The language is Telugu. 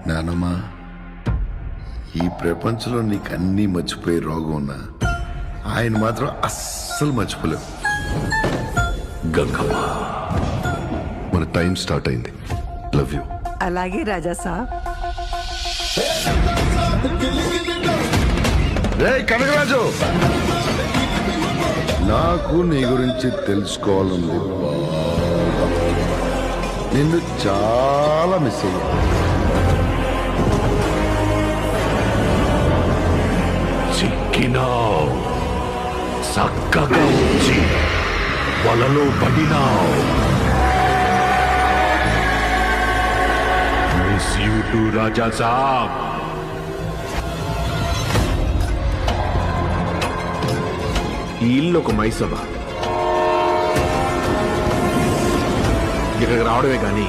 నానమ్మా, ఈ ప్రపంచంలో నీకు అన్నీ మర్చిపోయే రోగం ఉన్నా ఆయన మాత్రం అస్సలు మర్చిపోలేవు. గంగమ్మ, మన టైం స్టార్ట్ అయింది. Love you. అలాగే రాజా సాబ్. రే కనకరాజు, నాకు నీ గురించి తెలుసుకోవాలంది. నిన్ను చాలా మిస్ అయ్యా. చిక్కినావు, చక్కగా వచ్చి వలలో పడినావు. మిస్ యూ టు రాజా సాబ్. ఈ ఇల్లు ఒక మైసభ. ఇక్కడికి రావడమే కానీ